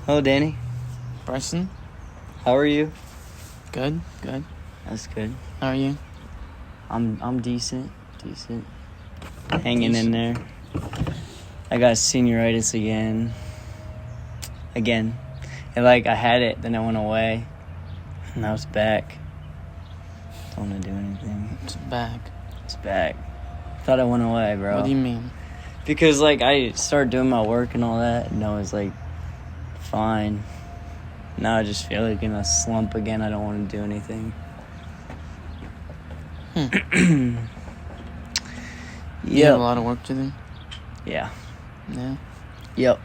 Hello, Danny. Bryson? How are you? Good. That's good. How are you? I'm decent. Hanging in there. I got senioritis again. And I had it, then it went away. And now it's back. Don't want to do anything. It's back. It's back. Thought it went away, bro. What do you mean? Because I started doing my work and all that, and I was fine. Now I just feel in a slump again. I don't want to do anything. You have a lot of work to do? Yeah. Yeah? Yep.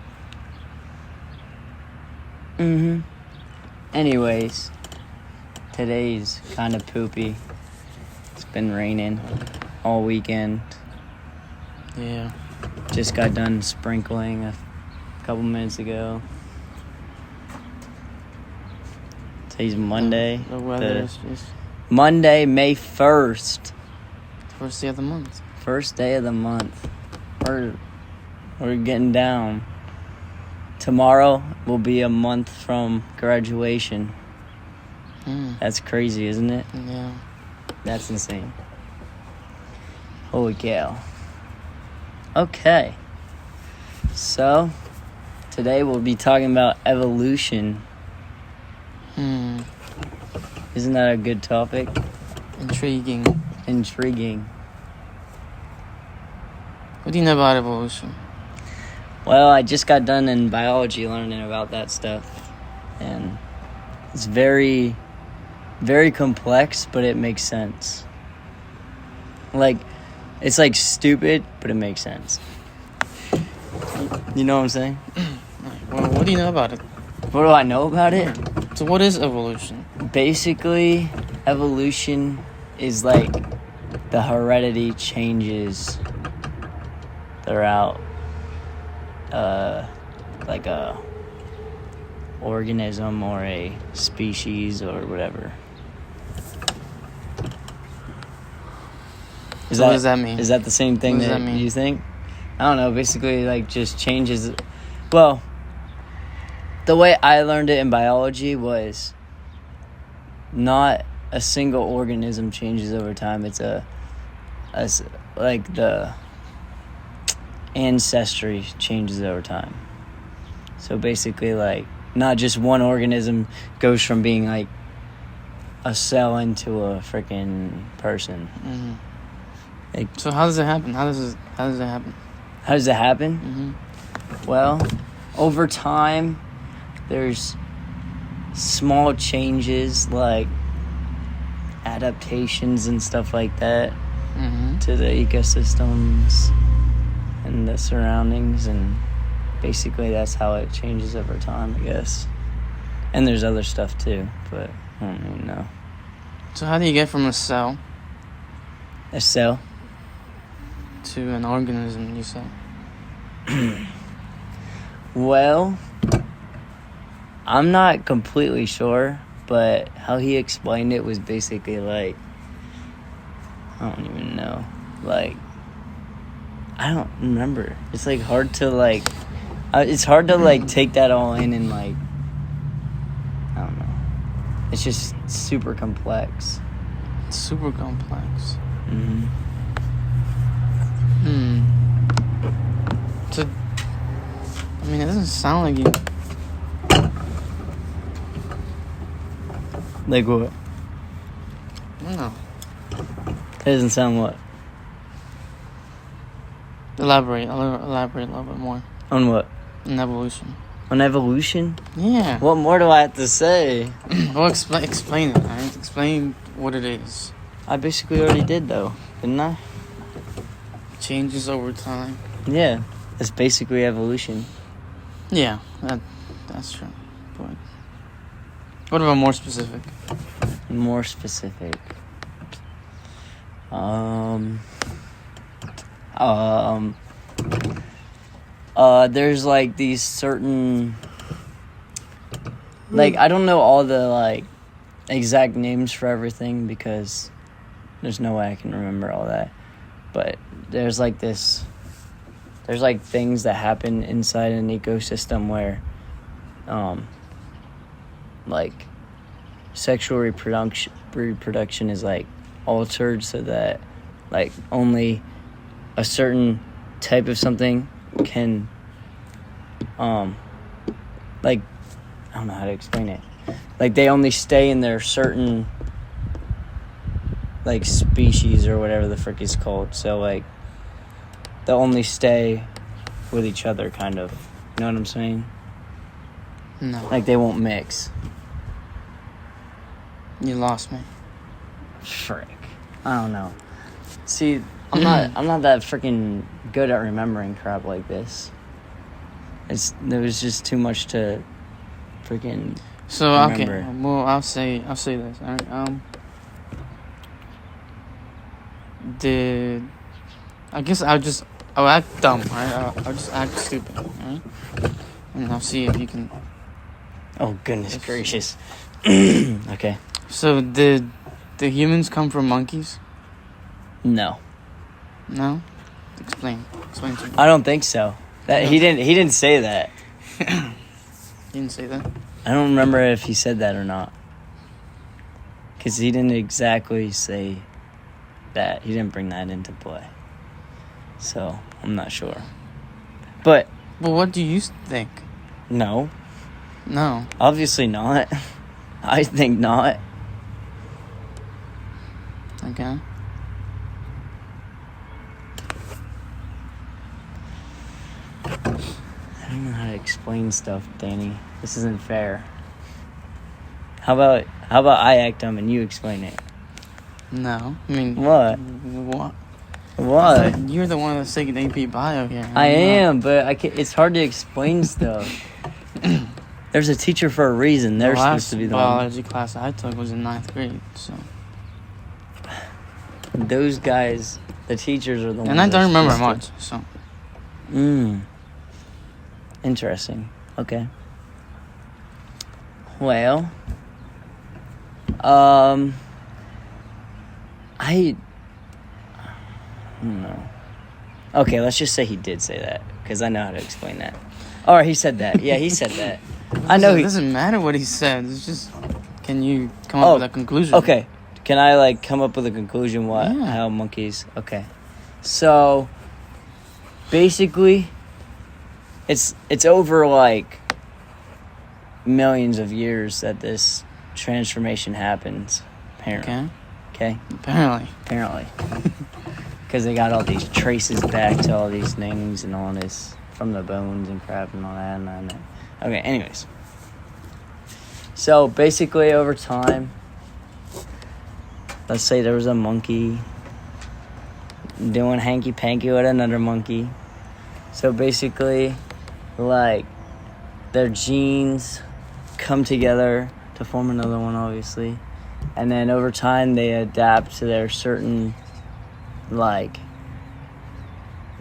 Anyways, today's kind of poopy. It's been raining all weekend. Yeah. Just got done sprinkling a couple minutes ago. Today's Monday. The weather is just... Monday, May 1st. First day of the month. First day of the month. We're getting down. Tomorrow will be a month from graduation. That's crazy, isn't it? Yeah. That's insane. Holy cow. Okay. So, today we'll be talking about evolution. Isn't that a good topic? Intriguing. What do you know about evolution? Well, I just got done in biology learning about that stuff. And it's very, very complex, but it makes sense. It's stupid, but it makes sense. You know what I'm saying? Well, what do you know about it? What do I know about it? So what is evolution? Basically, evolution is the heredity changes throughout a organism or a species or whatever. What does that mean? Is that the same thing that you think? I don't know. Basically, just changes. Well, the way I learned it in biology was not a single organism changes over time. It's the ancestry changes over time. So basically, not just one organism goes from being a cell into a freaking person. So how does it happen? How does it happen? How does it happen? Well, over time, there's small changes like adaptations and stuff like that to the ecosystems and the surroundings, and basically that's how it changes over time, I guess. And there's other stuff too, but I don't even know. So how do you get from a cell to an organism, you say? Well, I'm not completely sure, but how he explained it was basically I don't even know. I don't remember. It's hard to it's hard to take that all in and I don't know. It's just super complex. It's super complex. So, it doesn't sound like you... Like what? I don't know. It doesn't sound what? Elaborate a little bit more. On what? On evolution. On evolution? Yeah. What more do I have to say? Well, explain it. Right? Explain what it is. I basically already did, though, didn't I? Changes over time. Yeah, it's basically evolution. Yeah, that's true. But what about more specific? More specific. There's these certain I don't know all the exact names for everything because there's no way I can remember all that. But there's things that happen inside an ecosystem where like sexual reproduction is like altered so that like only a certain type of something can like I don't know how to explain it. Like they only stay in their certain like species or whatever the frick is called. So like they'll only stay with each other, kind of. You know what I'm saying? No. Like they won't mix. You lost me. Frick. I don't know. See, I'm not that freaking good at remembering crap like this. There was just too much to freaking remember. Okay. Well, I'll say this. All right. I guess I'll act dumb, right? I'll just act stupid, right? And I'll see if you can. Oh goodness gracious. Okay. So did the humans come from monkeys? No. No? Explain to me. I don't think so. He didn't say that. He didn't say that? I don't remember if he said that or not. Because he didn't exactly say that. He didn't bring that into play. So, I'm not sure. But what do you think? No. No. Obviously not. I think not. Okay. I don't know how to explain stuff, Danny. This isn't fair. How about I act dumb and you explain it? No. I mean... What? What? You're the one that's taking AP Bio here. I am, but it's hard to explain stuff. There's a teacher for a reason. They're supposed to be the biology class I took was in 9th grade, so... Those guys, the teachers are the ones. And I don't remember much, so... Interesting. Okay. Well... I don't know. Okay, let's just say he did say that, because I know how to explain that. Or he said that. Yeah, he said that. I know It doesn't matter what he said. It's just, can you come up with a conclusion? Okay. Can I, come up with a conclusion how monkeys... Okay. So, basically, it's over, millions of years that this transformation happens, apparently. Okay? Apparently. Because they got all these traces back to all these things and all this from the bones and crap and all that. And okay, anyways. So, basically, over time, let's say there was a monkey doing hanky-panky with another monkey. So, basically, their genes come together to form another one, obviously. And then over time, they adapt to their certain,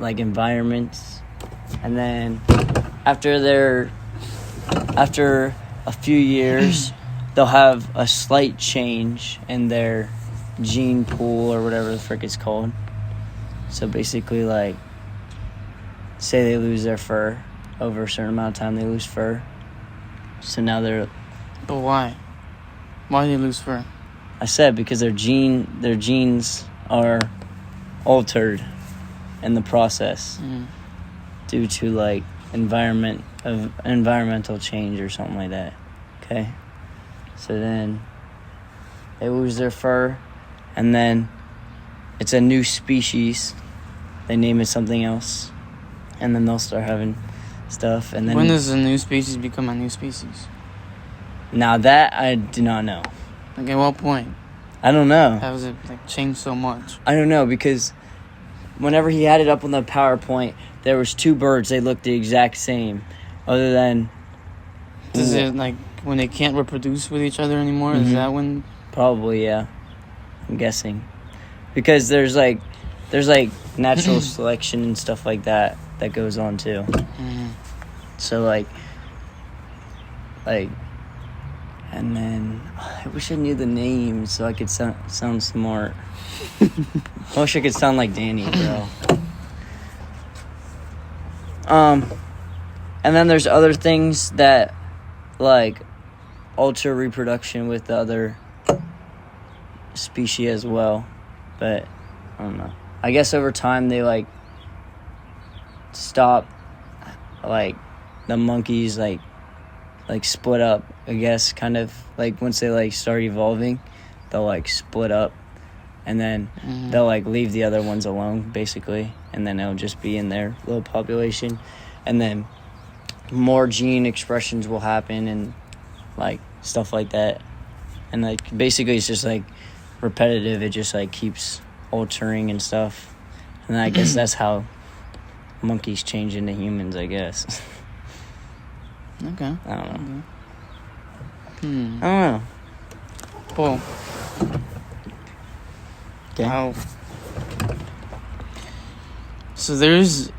environments. And then after a few years, they'll have a slight change in their gene pool or whatever the frick it's called. So basically, say they lose their fur. Over a certain amount of time, they lose fur. So now they're... But why? Why do they lose fur? I said because their genes are altered in the process due to environmental change or something like that. Okay, so then they lose their fur, and then it's a new species. They name it something else, and then they'll start having stuff. And then when does a new species become a new species? Now that I do not know. At what point? I don't know. How does it change so much? I don't know, because whenever he had it up on the PowerPoint, there was two birds. They looked the exact same, other than... Does it, when they can't reproduce with each other anymore? Mm-hmm. Is that when... Probably, yeah. I'm guessing. Because there's natural selection and stuff like that goes on, too. Mm-hmm. So, and then... I wish I knew the names so I could sound smart. I wish I could sound like Danny, bro. And then there's other things that like ultra reproduction with the other species as well, but I don't know. I guess over time they like stop, like the monkeys like split up. I guess kind of like once they like start evolving, they'll like split up, and then they'll like leave the other ones alone basically, and then it'll just be in their little population, and then more gene expressions will happen and like stuff like that, and like basically it's just like repetitive. It just like keeps altering and stuff, and I guess that's how monkeys change into humans, I guess. Okay. I don't know. Okay. I don't know. Well, Okay. how? So there is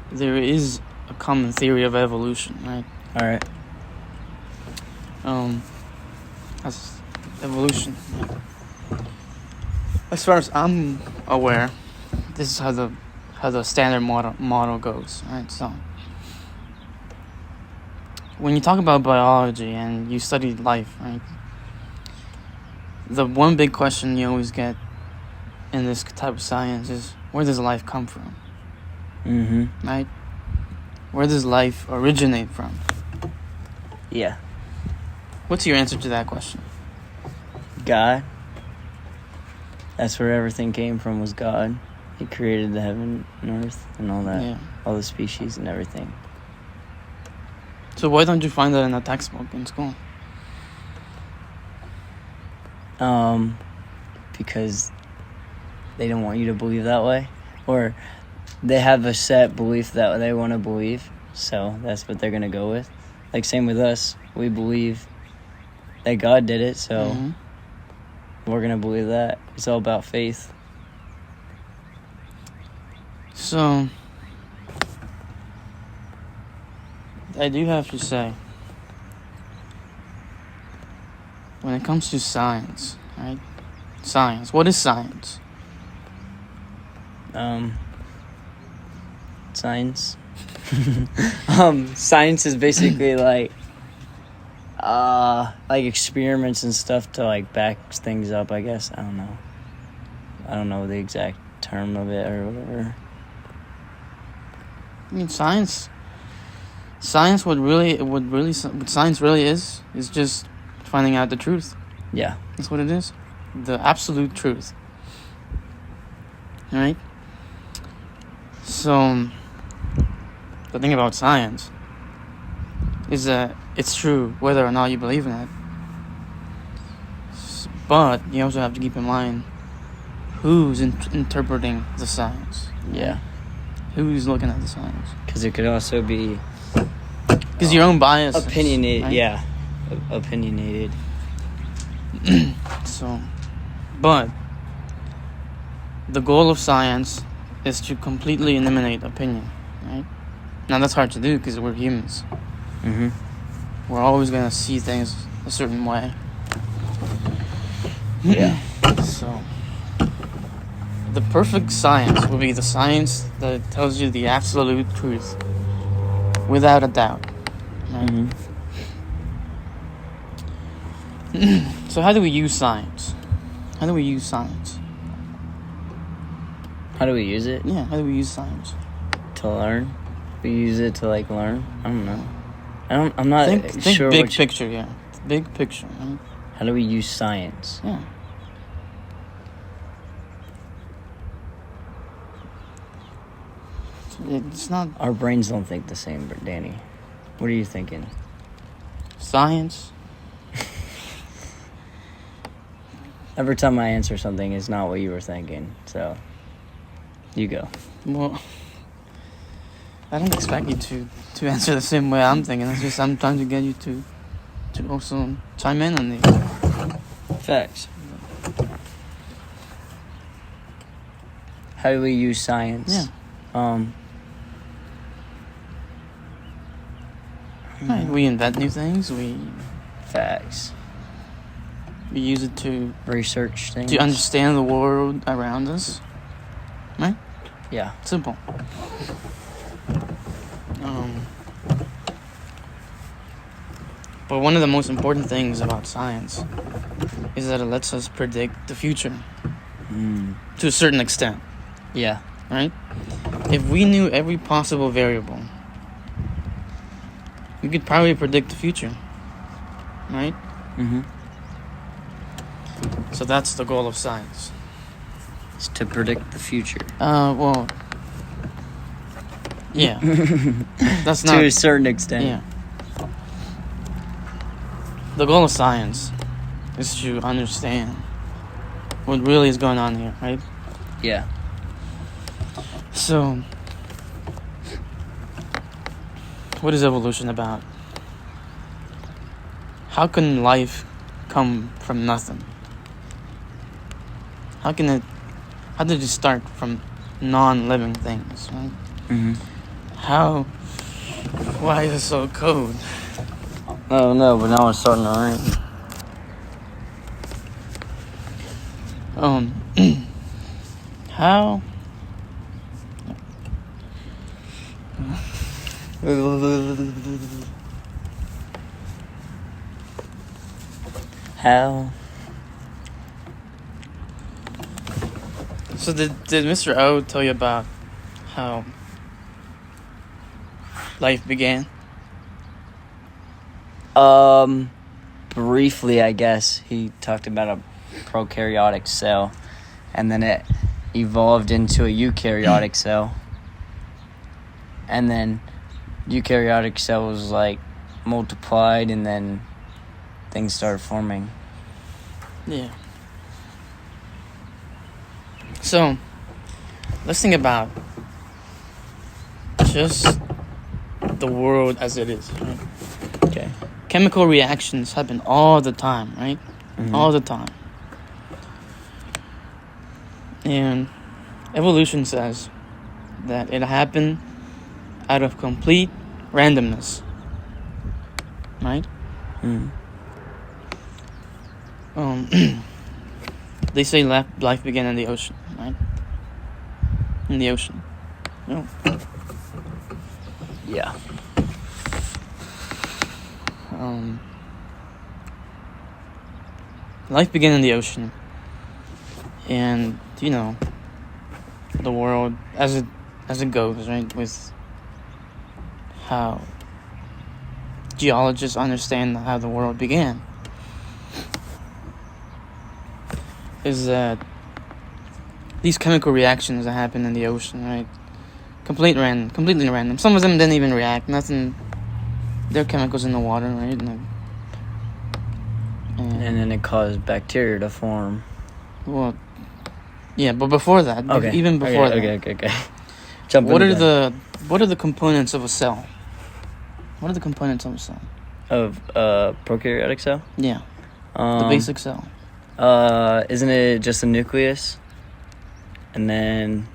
a common theory of evolution, right? All right. That's evolution. As far as I'm aware, this is how the standard model goes, right? So when you talk about biology and you study life, right? The one big question you always get in this type of science is, where does life come from? Mm-hmm. Right? Where does life originate from? Yeah. What's your answer to that question? God. That's where everything came from, was God. He created the heaven and earth and all that. Yeah. All the species and everything. So why don't you find that in a textbook in school? Because they don't want you to believe that way. Or they have a set belief that they want to believe. So that's what they're going to go with. Like same with us. We believe that God did it, so we're going to believe that. It's all about faith. So I do have to say, when it comes to science, right? Science. What is science? Science. Science is basically like experiments and stuff to like back things up, I guess. I don't know the exact term of it or whatever. I mean, science. What science really is just finding out the truth. Yeah. That's what it is. The absolute truth. Right? So, the thing about science is that it's true whether or not you believe in it. But you also have to keep in mind who's interpreting the science. Yeah. Who's looking at the science. Because it could also be... Because your own bias. Opinionated, right? yeah. Opinionated. So, but the goal of science is to completely eliminate opinion, right? Now that's hard to do because we're humans. Mm-hmm. We're always going to see things a certain way. Yeah. So, the perfect science will be the science that tells you the absolute truth, without a doubt. Right? Mm-hmm. So how do we use science? How do we use science? How do we use it? Yeah, how do we use science? To learn. We use it to like learn. I don't know. I'm not Think sure. big picture, yeah. Big picture. Right? How do we use science? Yeah. It's not Our brains don't think the same, but Danny, what are you thinking? science. Every time I answer something, it's not what you were thinking. So, you go. Well, I don't expect you to answer the same way I'm thinking. It's just I'm trying to get you to also chime in on these. Facts. How do we use science? Yeah. Right. We invent new things. We Facts. use it to Research things. to understand the world around us. Right? Yeah. Simple. But one of the most important things about science is that it lets us predict the future to a certain extent. Yeah. Right? If we knew every possible variable, we could probably predict the future. Right? Mm-hmm. So that's the goal of science. It's to predict the future. Well, yeah. That's not... To a certain extent. Yeah. The goal of science is to understand what really is going on here, right? Yeah. So, what is evolution about? How can life come from nothing? How did it start from non-living things, right? Mm-hmm. Why is it so cold? Oh no, but now it's starting to rain. How? How? So did Mr. O tell you about how life began? Briefly, I guess. He talked about a prokaryotic cell, and then it evolved into a eukaryotic cell. And then eukaryotic cells, like, multiplied, and then things started forming. Yeah. So, let's think about just the world as it is, right? Okay. Chemical reactions happen all the time, right? Mm-hmm. All the time. And evolution says that it happened out of complete randomness, right? Mm. They say life began in the ocean, right? In the ocean. No. Yeah. Life began in the ocean, and the world as it goes, right? With how geologists understand how the world began, is that these chemical reactions that happen in the ocean, right? Completely random. Some of them didn't even react. Nothing. There are chemicals in the water, right? And then it caused bacteria to form. Well, yeah, but before that, okay. Even before that. Okay. What are the components of a cell? What are the components of a cell? Of a prokaryotic cell? Yeah. The basic cell. Isn't it just a nucleus? And then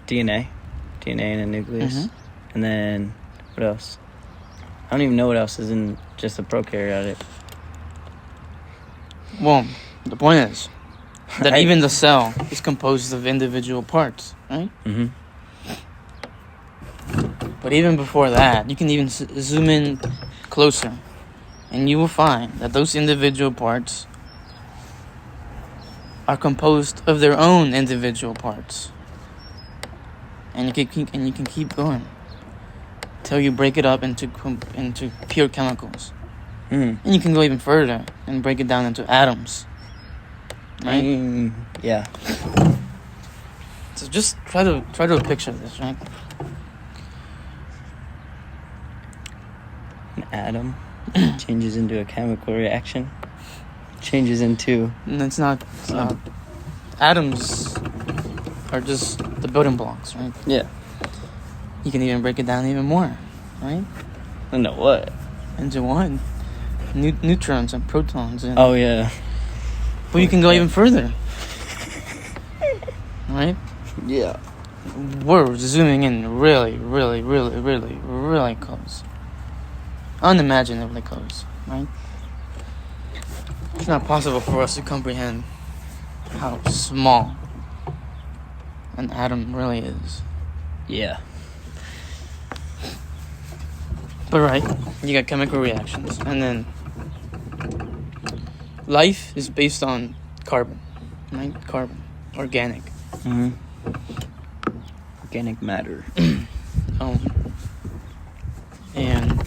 DNA in a nucleus. Mm-hmm. And then what else? I don't even know what else is in just a prokaryotic. Well, the point is that even the cell is composed of individual parts, right? Mm-hmm. But even before that, you can even zoom in closer, and you will find that those individual parts are composed of their own individual parts. And you can keep going till you break it up into pure chemicals. Mm. And you can go even further and break it down into atoms. Right? Yeah. So just try to picture this, right? An atom changes into a chemical reaction. Changes into... And it's not. Atoms are just the building blocks, right? Yeah. You can even break it down even more, right? Into what? Into what? Neutrons and protons. And, oh, yeah. But you can go even further. Right? Yeah. We're zooming in really, really, really, really, really close. Unimaginably close, right? It's not possible for us to comprehend how small an atom really is. Yeah. But right, you got chemical reactions, and then life is based on carbon, right? Carbon, organic. Mm-hmm. Organic matter. And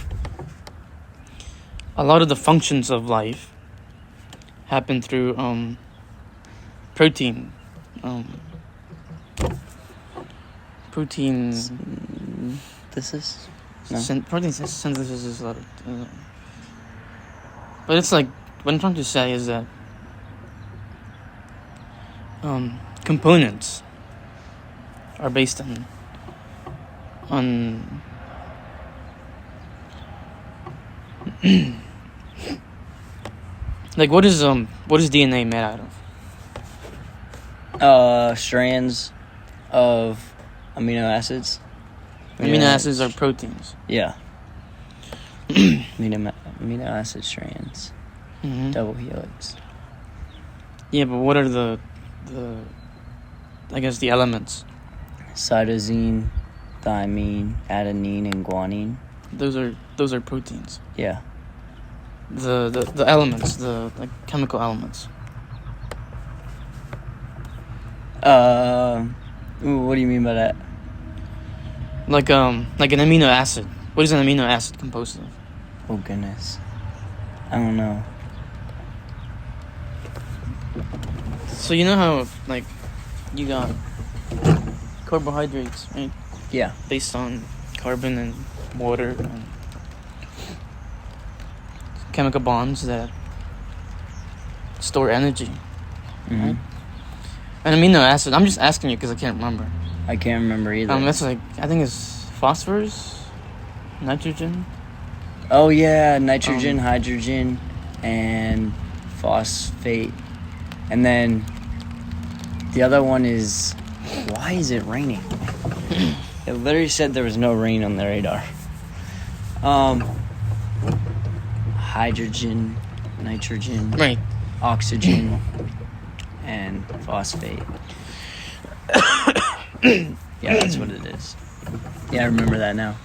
a lot of the functions of life happen through protein. Protein synthesis. Protein synthesis is a lot of. But it's like what I'm trying to say is that components are based on like what is DNA made out of? Strands of amino acids. Amino acids are proteins. Yeah. amino acid strands. Mm-hmm. Double helix. Yeah, but what are the I guess the elements? Cytosine, thymine, adenine, and guanine. Those are proteins. Yeah. The elements, the like chemical elements. What do you mean by that? Like an amino acid. What is an amino acid composed of? Oh goodness, I don't know. So you know how like you got carbohydrates, right? Yeah. Based on carbon and water and chemical bonds that store energy. Mm-hmm. Right? An amino acid. I'm just asking you because I can't remember. I can't remember either. That's like I think it's phosphorus, nitrogen. Oh yeah, nitrogen, hydrogen, and phosphate, and then the other one is. Why is it raining? It literally said there was no rain on the radar. Hydrogen, nitrogen, Right. Oxygen, and phosphate. Yeah, that's what it is. Yeah, I remember that now.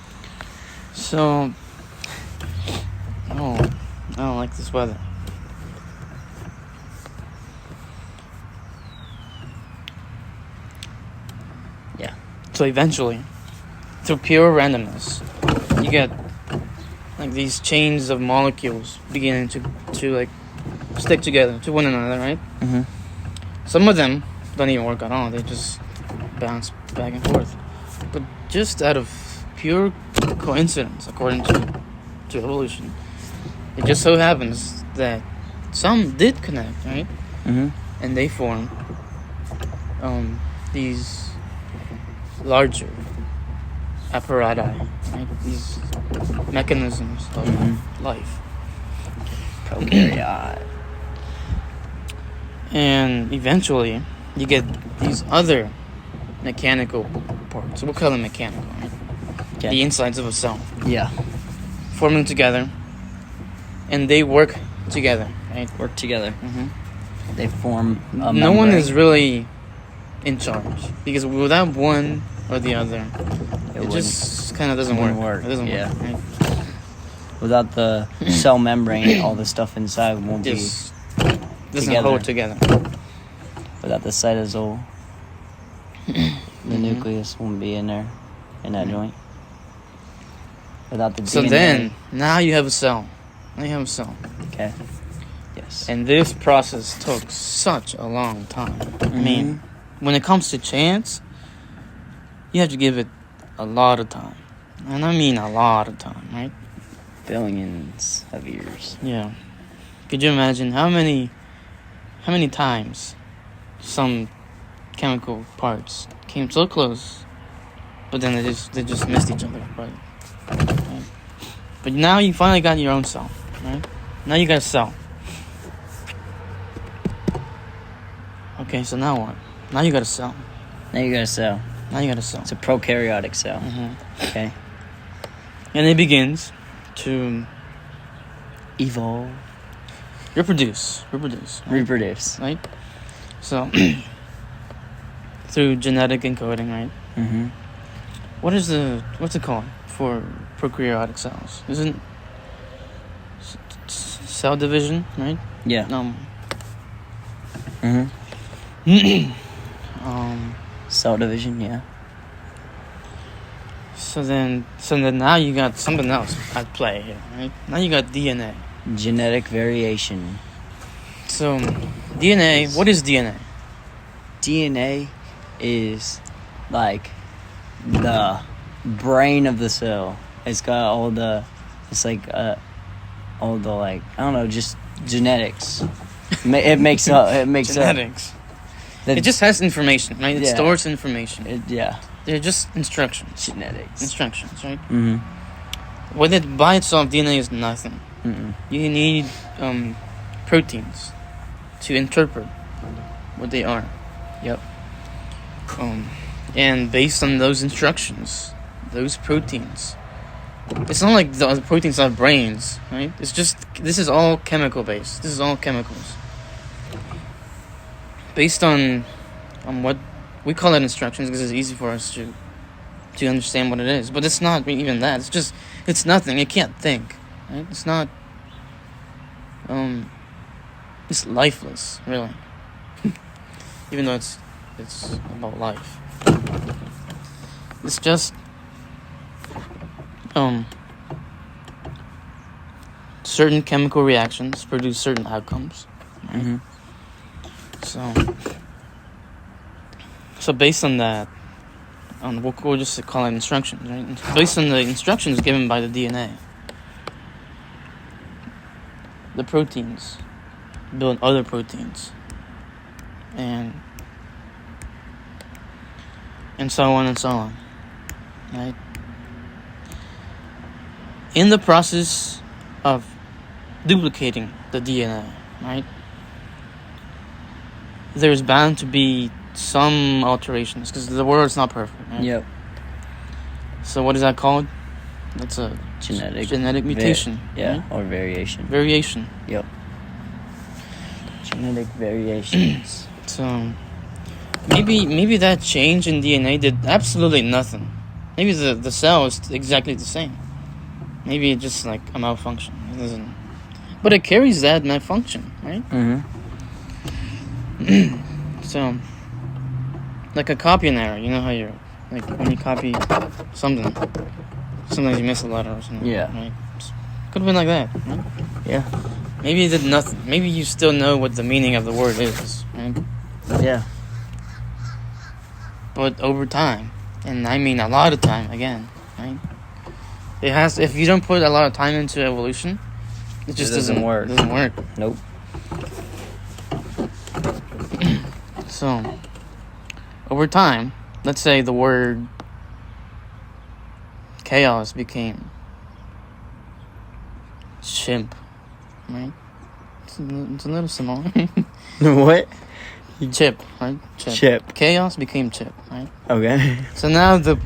So, I don't like this weather. Yeah. So eventually, through pure randomness, you get like these chains of molecules beginning to like stick together to one another, right? Mm-hmm. Some of them don't even work at all. They just bounce back and forth. But just out of pure coincidence, according to evolution, it just so happens that some did connect, right? Mm-hmm. And they form these larger apparati, right? These mechanisms of life. Prokaryote. And eventually, you get these other mechanical parts. We'll call them mechanical, right? Okay. The insides of a cell. Yeah. Forming together. And they work together, right? Work together. Mm-hmm. They form a No membrane. one is really in charge. Because without one or the other, it just kind of doesn't work. It doesn't work, right? Without the cell membrane, all the stuff inside won't Just be doesn't together. hold together. Without the cytosol, the nucleus won't be in there, in that joint. Without the DNA. So then, now you have a cell. Okay. Yes. And this process took such a long time. I mean, when it comes to chance, you have to give it a lot of time. And I mean a lot of time, right? Billions of years. Yeah. Could you imagine how many times some chemical parts came so close, but then they just missed each other, right? But now you finally got your own cell, right? Now you got a cell. Okay, so now what? Now you got a cell. Now you got a cell. It's a prokaryotic cell. Mm-hmm. Okay. And it begins to Evolve. reproduce. Reproduce. Right? So, through genetic encoding, right? Mm-hmm. What's it called for prokaryotic cells? Isn't cell division, right? Yeah. Cell division, yeah. So then now you got something else at play here, right? Now you got DNA. Genetic variation. So, DNA, what is DNA? DNA is like the brain of the cell. It's got all the I don't know, just genetics. It makes genetics. It just has information, right? It stores information. They're just instructions. Genetics. Instructions, right? When it by itself, DNA is nothing. You need proteins to interpret what they are. Yep. And based on those instructions, those proteins, it's not like the proteins have brains, right? It's just, this is all chemical based. This is all chemicals. Based on what we call it instructions because it's easy for us to understand what it is. But it's not even that. It's nothing. It can't think. Right? It's not, it's lifeless, really. Even though it's about life. It's just certain chemical reactions produce certain outcomes. Right? So based on that, we'll just call it instructions, right? Based on the instructions given by the DNA, the proteins build other proteins, and so on and so on, right? In the process of duplicating the DNA, right, there's bound to be some alterations because the world's not perfect, right? Yep. So what is that called? That's a genetic mutation. Right? Or variation. Variation. Yep. Genetic variations. So maybe that change in DNA did absolutely nothing. Maybe the cell is exactly the same. Maybe it's just like a malfunction. It doesn't. But it carries that malfunction, right? So, like a copying error, you know how you're, like when you copy something, sometimes you miss a letter or something. Yeah. Right? Could have been like that, right? Yeah. Maybe it did nothing. Maybe you still know what the meaning of the word is, right? Yeah. But over time, and I mean a lot of time again, right? If you don't put a lot of time into evolution, it just doesn't work. It doesn't work. Nope. So, over time, let's say the word chaos became chimp, right? It's a little similar. What? Chip, right? Chip. Chaos became chip, right? Okay. So now the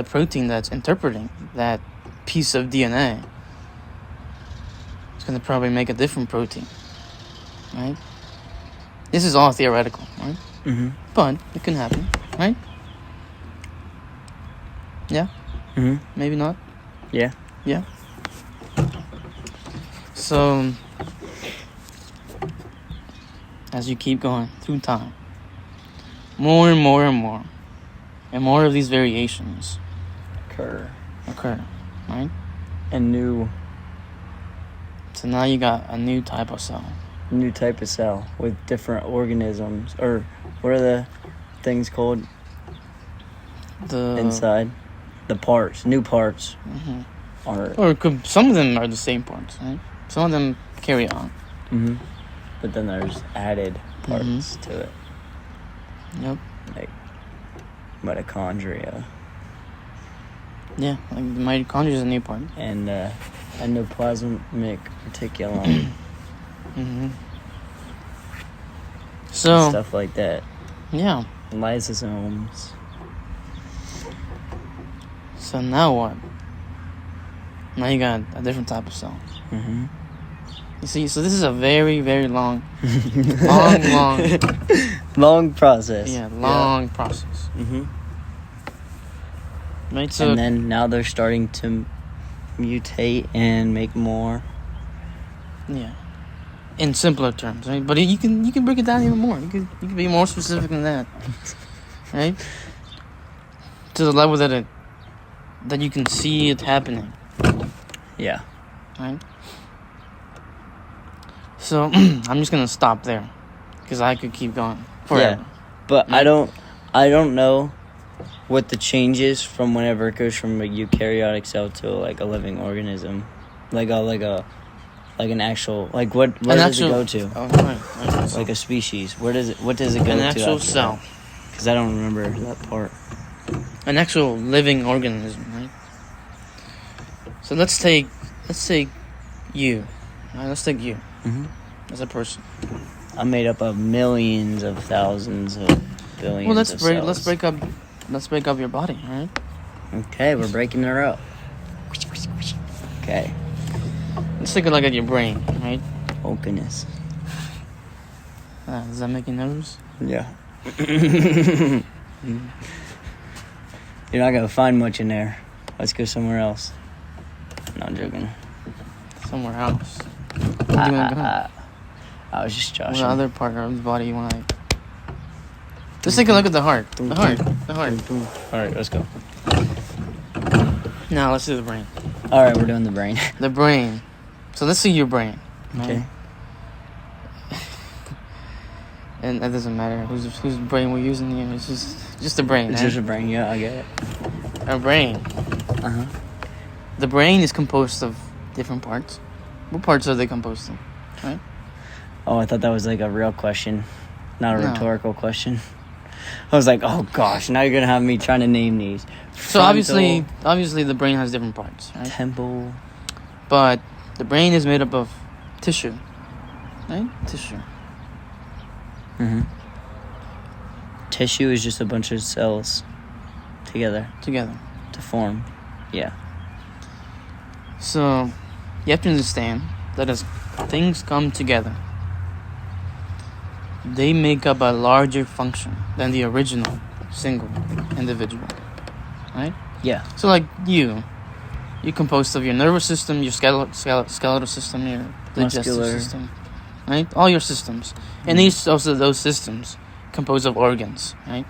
protein that's interpreting that piece of DNA is going to probably make a different protein, right? This is all theoretical, right? But it can happen, right? Yeah? Maybe not? Yeah. Yeah. So, as you keep going through time, more and more and more, and more of these variations occur, right? And new. So now you got a new type of cell. New type of cell with different organisms, or what are the things called? The inside, the parts, new parts. Some of them are the same parts, right? Some of them carry on. But then there's added parts to it. Yep. Like mitochondria. Yeah, like the mitochondria is a new part. And endoplasmic reticulum. So and stuff like that. Yeah. Lysosomes. So now what? Now you got a different type of cell. You see, so this is a very, very long long process. Yeah, long process. Right. So and then now they're starting to mutate and make more. Yeah. In simpler terms, right? But you can break it down even more. You can be more specific than that, right? To the level that you can see it happening. Yeah. Right. So I'm just gonna stop there because I could keep going forever. Yeah. But right? I don't know what the change is from whenever it goes from a eukaryotic cell to like a living organism, like an actual, like what does it go to? Oh, right. Like a species. What does it go to? An actual cell. Because I don't remember that part. An actual living organism, right? So let's take you. Right, let's take you as a person. I'm made up of millions of thousands of billions. Well, let's break up your body, right? Okay, we're breaking her up. Okay. Let's take a look at your brain, right? Oh, goodness. Does that make you nervous? Yeah. You're not going to find much in there. Let's go somewhere else. No, I'm joking. Somewhere else? Where do you want to go? I was just joshing. What other part of the body you want to... Let's take a look at the heart. The heart. All right, let's go. Now, let's do the brain. All right, we're doing the brain. The brain. So let's see your brain. Right? Okay. And that doesn't matter whose brain we're using here. It's just the brain. It's just a brain. Yeah, I get it. Our brain. The brain is composed of different parts. What parts are they composed of? Right. Oh, I thought that was like a real question, not a rhetorical question. I was like, oh gosh, now you're gonna have me trying to name these. So obviously, the brain has different parts. Right? Temple. But the brain is made up of tissue, right? Tissue. Tissue is just a bunch of cells together to form. Yeah. So you have to understand that as things come together, they make up a larger function than the original single individual, right? Yeah. So like you're composed of your nervous system, your skeletal system, your digestive system, right? All your systems. And those systems composed of organs, right?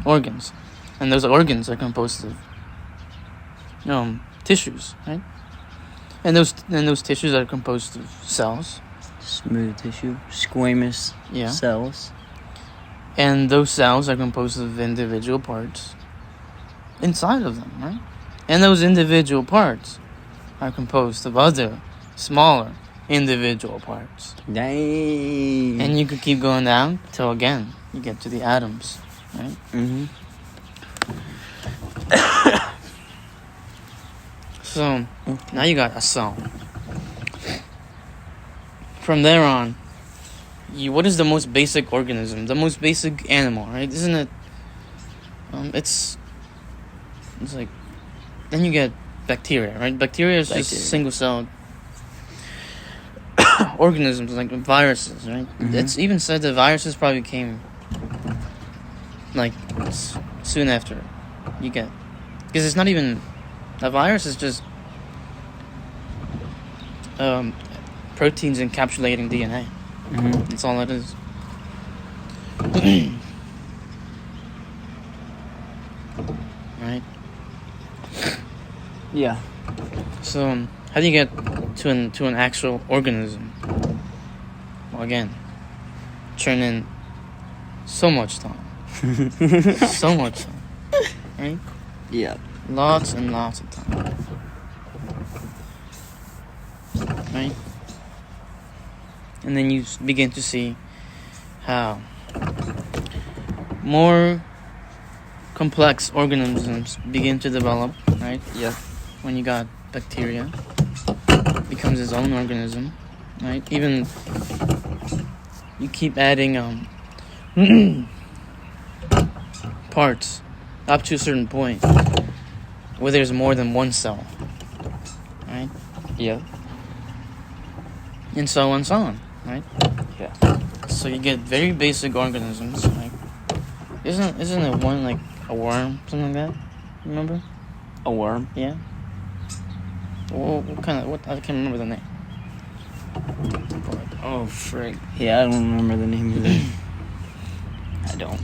Organs. And those organs are composed of tissues, right? And those tissues are composed of cells. Smooth tissue. Squamous cells. And those cells are composed of individual parts inside of them, right? And those individual parts are composed of other, smaller, individual parts. Dang. And you could keep going down till again you get to the atoms, right? So now you got a cell. From there on, what is the most basic organism, the most basic animal, right? Isn't it? It's like, then you get bacteria, right? Bacteria is just single-celled organisms, like viruses, right? It's even said that viruses probably came like soon after you get, because it's not even a virus. Is just proteins encapsulating DNA. That's all it is. Right? Yeah. So, how do you get to an actual organism? Well, again, turn in so much time. So much time. Right? Yeah. Lots and lots of time. Right? And then you begin to see how more complex organisms begin to develop, right? Yeah. When you got bacteria, becomes its own organism, right? Even you keep adding parts up to a certain point where there's more than one cell, right? Yeah. And so on, right? Yeah. So you get very basic organisms, like isn't it one like a worm, something like that? Remember? A worm? Yeah. What kind of, I can't remember the name. frick. Yeah, I don't remember the name of it. I don't.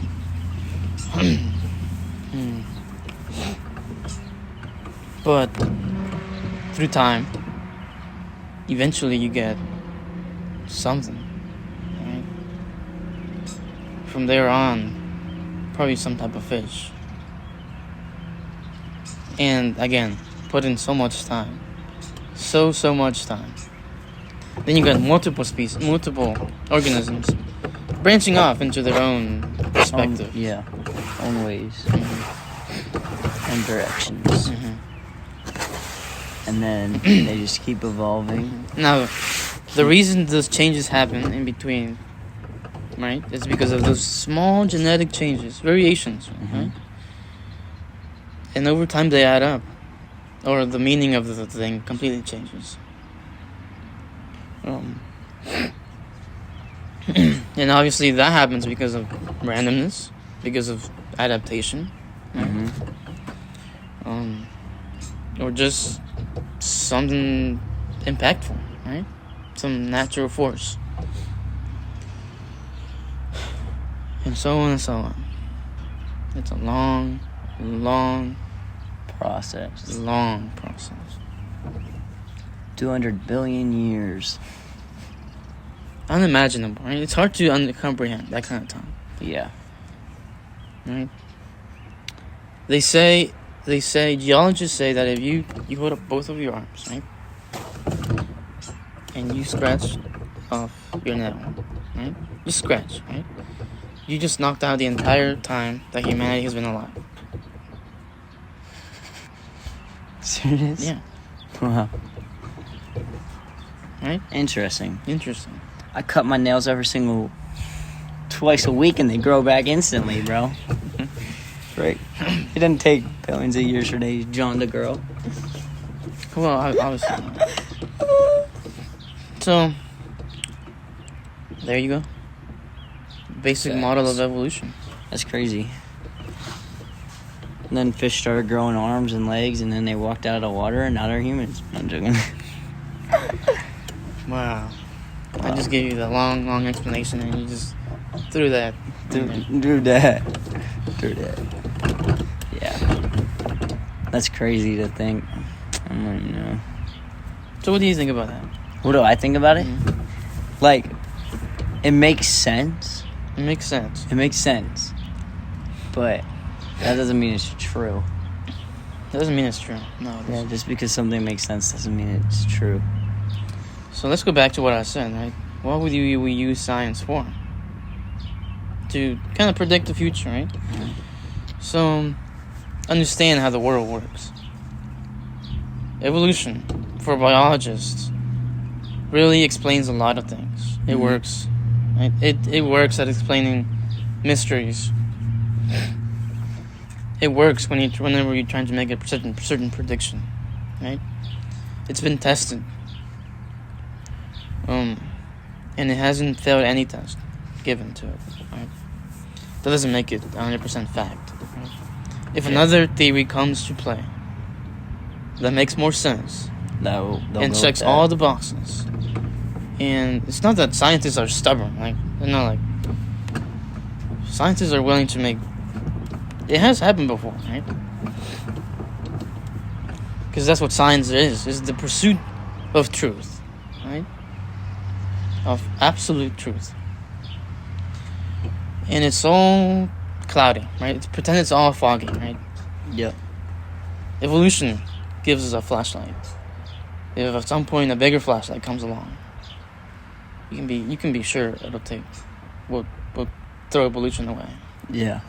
But through time, eventually you get something, right? From there on, probably some type of fish. And again, put in so much time. So much time. Then you got multiple species, multiple organisms branching off into their own perspective. Own ways. And directions. And then they just keep evolving. Now, the reason those changes happen in between, right, is because of those small genetic changes, variations, right? And over time they add up, or the meaning of the thing completely changes. And obviously that happens because of randomness, because of adaptation, right? Or just something impactful, right? Some natural force. And so on and so on. It's a long process. 200 billion years. Unimaginable, right? It's hard to comprehend that kind of time. Yeah. Right? They say, geologists say that if you hold up both of your arms, right? And you scratch off your nail, right? Just scratch, right? You just knocked out the entire time that humanity has been alive. Serious? Yeah. Wow. Right? Interesting. I cut my nails twice a week and they grow back instantly, bro. Right? It doesn't take billions of years for days John to grow. Well, obviously not. So, there you go. Basic model of evolution. That's crazy. And then fish started growing arms and legs, and then they walked out of the water, and now they're humans. I'm joking. Wow. I just gave you the long explanation, and you just threw that. Threw that. Yeah. That's crazy to think. I don't even know. So what do you think about that? What do I think about it? Like, it makes sense. It makes sense. But that doesn't mean it's true. It doesn't mean it's true. No. Yeah, just because something makes sense doesn't mean it's true. So let's go back to what I said, right? What would we use science for? To kind of predict the future, right? So, understand how the world works. Evolution, for biologists, really explains a lot of things. It works. Right? It works at explaining mysteries. It works whenever you're trying to make a certain prediction, right? It's been tested. And it hasn't failed any test given to it, right? That doesn't make it 100% fact. Right? If another theory comes to play that makes more sense and checks all the boxes, and it's not that scientists are stubborn, like they're not like scientists are willing to make. It has happened before, right? Because that's what science is the pursuit of truth, right? Of absolute truth. And it's all cloudy, right? Pretend it's all foggy, right? Yep. Evolution gives us a flashlight. If at some point a bigger flashlight comes along, you can be sure we'll throw evolution away. Yeah.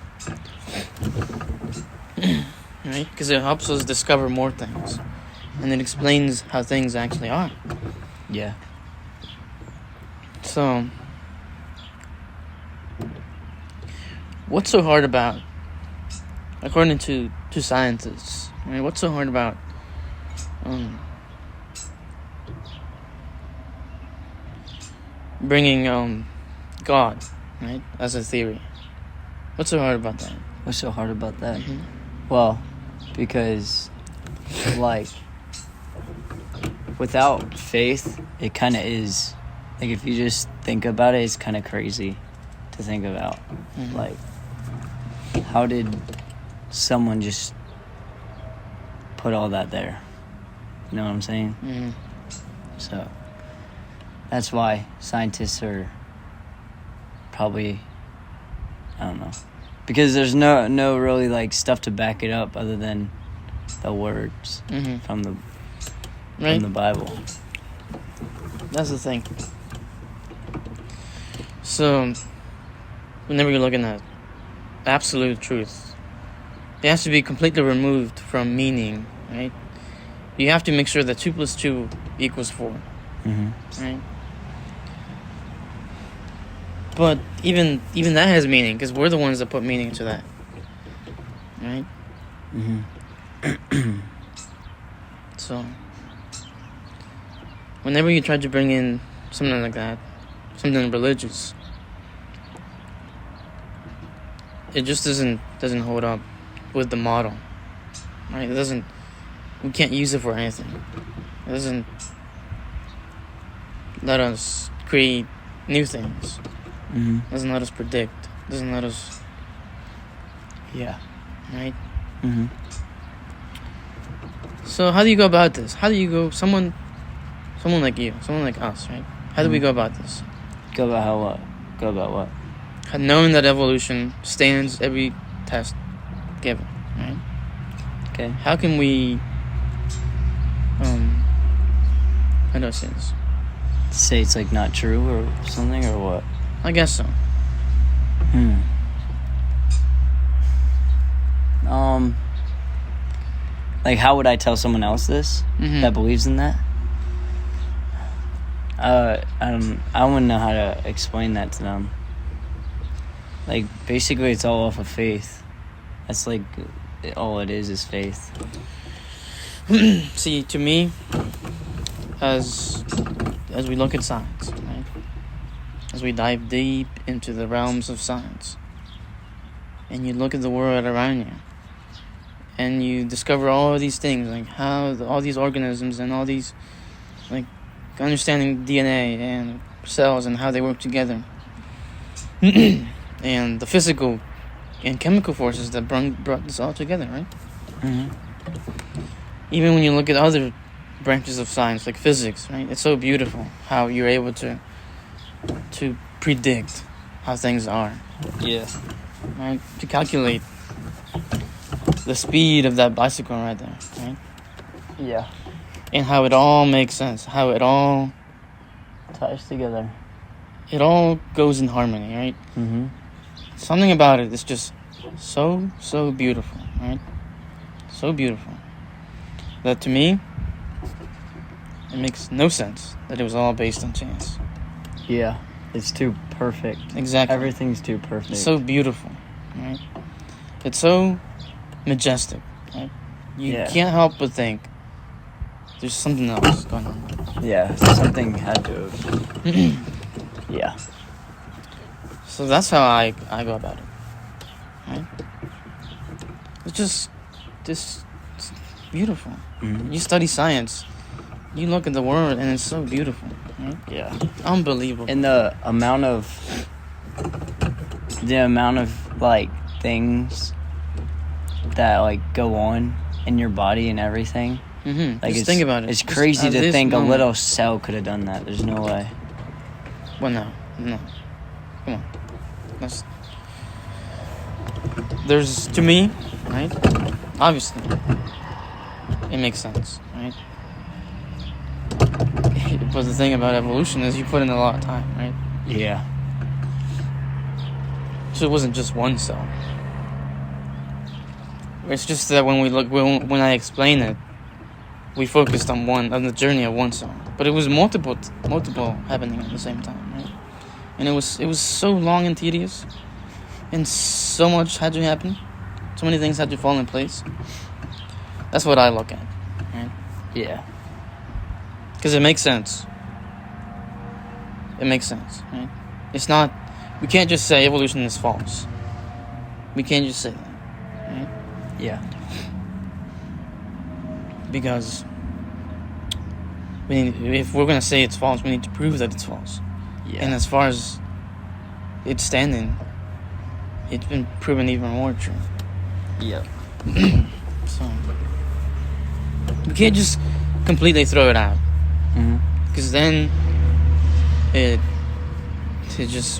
Right? Because it helps us discover more things. And it explains how things actually are. Yeah. So, what's so hard about, according to scientists, right? What's so hard about bringing God, right, as a theory? What's so hard about that? What's so hard about that? Well, because, like, without faith, it kind of is Like, if you just think about it, it's kind of crazy to think about. Mm-hmm. Like, how did someone just put all that there? You know what I'm saying? Mm-hmm. So, that's why scientists are probably, I don't know. Because there's no really, like, stuff to back it up other than the words from the Bible. That's the thing. So, whenever you're looking at absolute truth, it has to be completely removed from meaning, right? You have to make sure that 2 + 2 = 4, right? But even that has meaning, because we're the ones that put meaning to that, right? So, whenever you try to bring in something like that, something religious, it just doesn't hold up with the model, right? We can't use it for anything. It doesn't let us create new things. It doesn't let us predict. It doesn't let us, right? So how do you go about this? How do you go, someone like you, someone like us, right? How do we go about this? Go about what? Knowing that evolution stands every test given, right? Okay. How can we, how do I say this? Say it's, like, not true or something, or what? I guess so. Like, how would I tell someone else this that believes in that? I wouldn't know how to explain that to them. Like, basically, it's all off of faith. That's, like, all it is faith. See, to me, as we look at science, right? As we dive deep into the realms of science, and you look at the world around you, and you discover all these things, like how all these organisms and all these, like, understanding DNA and cells and how they work together, and the physical and chemical forces that brought this all together, right? Even when you look at other branches of science, like physics, right? It's so beautiful how you're able to predict how things are. Yeah. Right? To calculate the speed of that bicycle right there, right? Yeah. And how it all makes sense, how it all ties together. It all goes in harmony, right? Something about it is just so beautiful, right? So beautiful that to me, it makes no sense that it was all based on chance. Yeah, it's too perfect. Exactly. Everything's too perfect. It's so beautiful, right? It's so majestic, right? You can't help but think there's something else going on. Yeah, something had to have. Yeah. So that's how I go about it, right? It's just beautiful. You study science, you look at the world, and it's so beautiful, right? Yeah. Unbelievable. And the amount of like things that, like, go on in your body and everything. Like, just think about it. It's crazy to think a little cell could have done that. There's no way. Well, no. Come on. There's, to me, right? Obviously, it makes sense, right? But the thing about evolution is you put in a lot of time, right? Yeah. So it wasn't just one cell. It's just that when I explain it, we focused on the journey of one cell, but it was multiple happening at the same time, right? And it was so long and tedious, and so much had to happen, so many things had to fall in place. That's what I look at, right? Yeah. Because it makes sense. It makes sense, right? It's not. We can't just say evolution is false. We can't just say that, right? Yeah. Because if we're gonna say it's false, we need to prove that it's false. Yeah. And as far as it's standing, it's been proven even more true. Yeah. So we can't just completely throw it out, because then we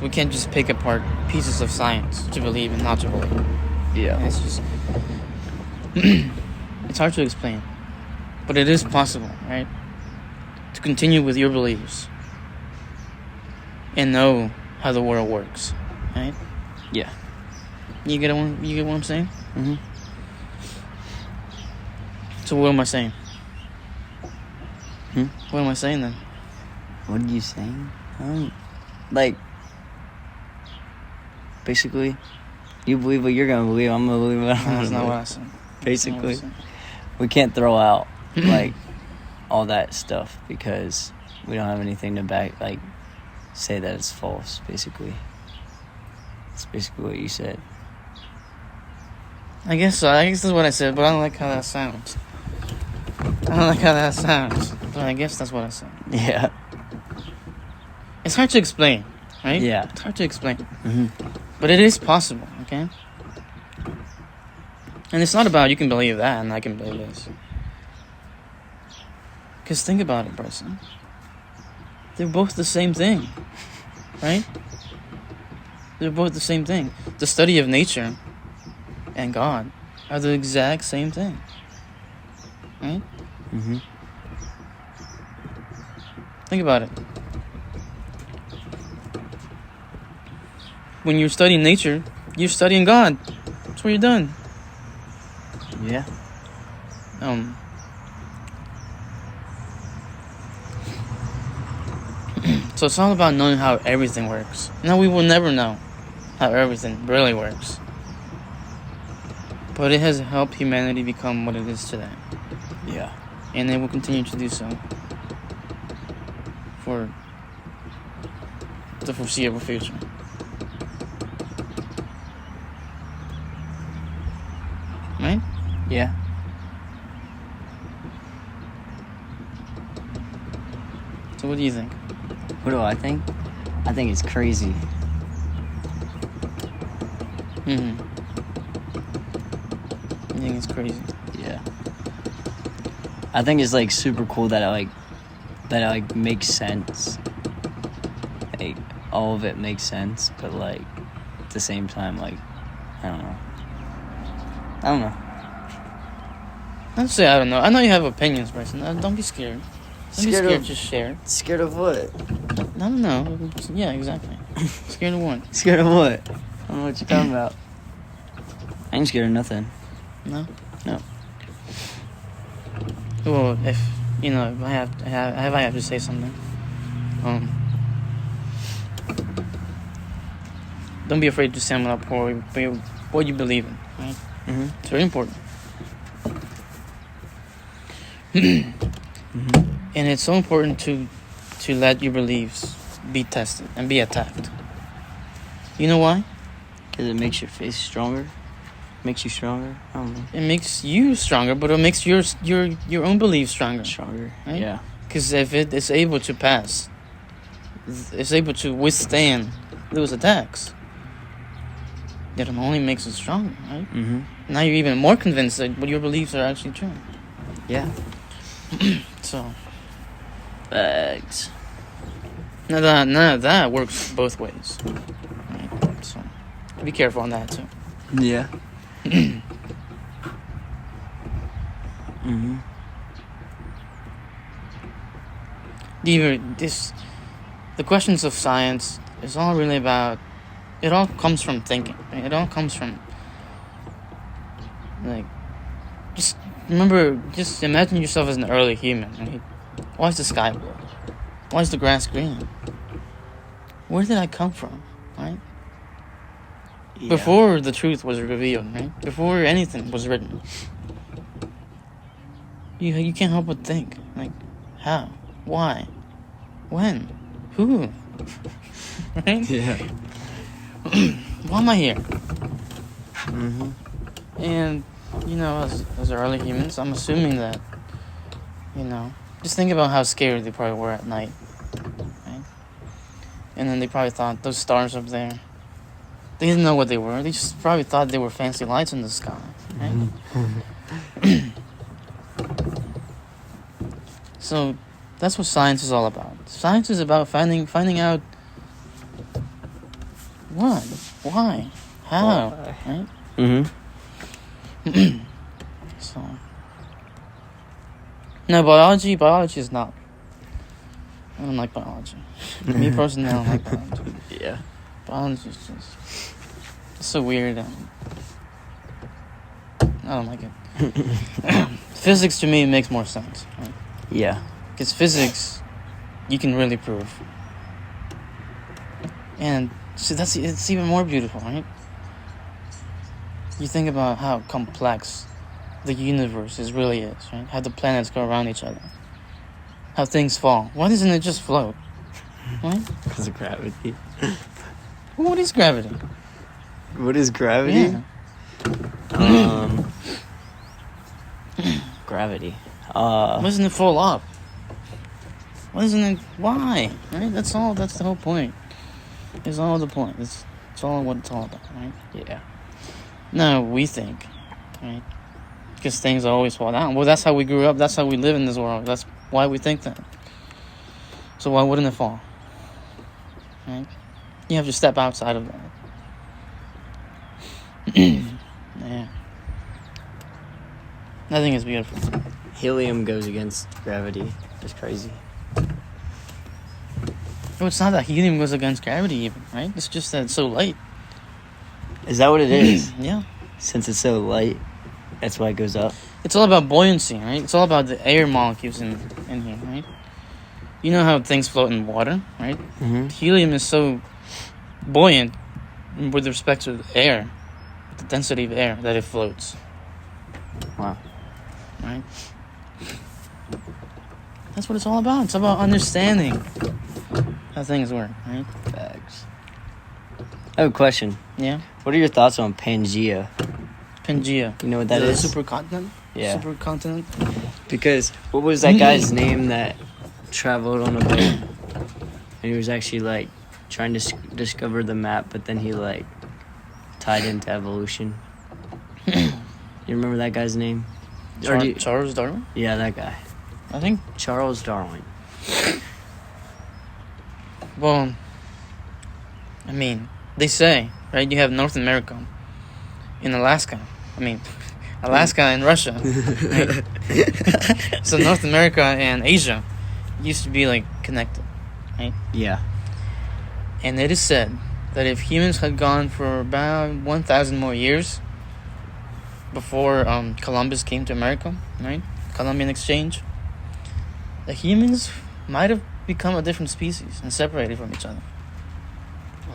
can't just pick apart pieces of science to believe and not to believe. Yeah. It's just it's hard to explain, but it is possible, right? To continue with your beliefs and know how the world works, right? Yeah. You get what I'm saying? Mm-hmm. So what am I saying? Hmm? What am I saying then? What are you saying? Like, basically, you believe what you're gonna believe. I'm gonna believe what I'm gonna believe. That's not what I said. Basically, we can't throw out like all that stuff because we don't have anything to say that it's false. Basically, it's basically what you said. I guess so. I guess that's what I said, but I don't like how that sounds. But I guess that's what I said. Yeah. It's hard to explain, right? Yeah. It's hard to explain. Mm-hmm. But it is possible, okay? And it's not about you can believe that and I can believe this. Because think about it, Bryson. They're both the same thing, right? They're both the same thing. The study of nature and God are the exact same thing, right? Mm-hmm. Think about it. When you're studying nature, you're studying God. That's what you're done. Yeah. So it's all about knowing how everything works. Now we will never know how everything really works. But it has helped humanity become what it is today. Yeah. And it will continue to do so for the foreseeable future. Right? Yeah. So what do you think? What do I think? I think it's crazy. Mm-hmm. I think it's crazy. Yeah. I think it's like super cool that it makes sense. Like all of it makes sense, but like at the same time, like I don't know. I'd say I don't know. I know you have opinions, Bryson. Don't be scared. Don't be scared. Just share. Scared of what? I don't know. Yeah, exactly. Scared of what? Scared of what? I don't know what you're talking about. I ain't scared of nothing. No. No. Well, if I have to say something, don't be afraid to stand up for what you believe in. Right? Mm-hmm. It's very important. Mm-hmm. And it's so important to let your beliefs be tested and be attacked. You know why? Because it makes your face stronger. Makes you stronger. I don't know. It makes you stronger, but it makes your own beliefs stronger. Stronger. Right? Yeah. Because if it is able to pass, it's able to withstand those attacks, that only makes it stronger, right? Mm-hmm. Now you're even more convinced that what your beliefs are actually true. Yeah. So. Facts. None of that works both ways. Right? So be careful on that too. Yeah. Mm-hmm. The questions of science is all really about. It all comes from thinking. Right? It all comes from just imagine yourself as an early human. Right? Why is the sky blue? Why is the grass green? Where did I come from? Right? Yeah. Before the truth was revealed, right? Before anything was written, you can't help but think, like, how, why, when, who, right? Yeah. Why am I here? Mm-hmm. And as early humans, I'm assuming that Just think about how scared they probably were at night, right? And then they probably thought those stars up there. They didn't know what they were. They just probably thought they were fancy lights in the sky, right? So that's what science is all about. Science is about finding out what, why, how, right? Mm-hmm. So no, biology is not. I don't like biology. Me personally, I don't like biology. Yeah. Biology is just it's so weird. I don't like it. Physics to me makes more sense. Right? Yeah. Because physics, you can really prove. And so it's even more beautiful, right? You think about how complex the universe really is, right? How the planets go around each other. How things fall. Why doesn't it just float? Right? Because of gravity. What is gravity? What is gravity? Yeah. Gravity. Why doesn't it fall up? Why doesn't it? Why? Right? That's all. That's the whole point. It's all the point. It's all what it's all about, right? Yeah. No, we think, right? Because things always fall down. Well, that's how we grew up. That's how we live in this world. That's why we think that. So why wouldn't it fall? Right? You have to step outside of that. Yeah. I think it's beautiful. Helium goes against gravity. It's crazy. No, it's not that helium goes against gravity even, right? It's just that it's so light. Is that what it is? Yeah. Since it's so light, that's why it goes up. It's all about buoyancy, right? It's all about the air molecules in here, right? You know how things float in water, right? Mm-hmm. Helium is so buoyant with respect to the air, the density of air, that it floats. Wow. Right? That's what it's all about. It's about understanding how things work, right? Facts. I have a question. Yeah? What are your thoughts on Pangea? Pangea. You know what that the is? Supercontinent? Yeah. Supercontinent? Because what was that guy's name that traveled on a boat? And he was actually like trying to discover the map, but then he like tied into evolution. You remember that guy's name? Charles Darwin? Yeah, that guy. I think. Charles Darwin. Well, I mean, they say, right? You have North America in Alaska. I mean, Alaska and Russia. Right? So North America and Asia used to be like connected, right? Yeah. And it is said that if humans had gone for about 1,000 more years before Columbus came to America, right? Columbian exchange, the humans might have become a different species and separated from each other.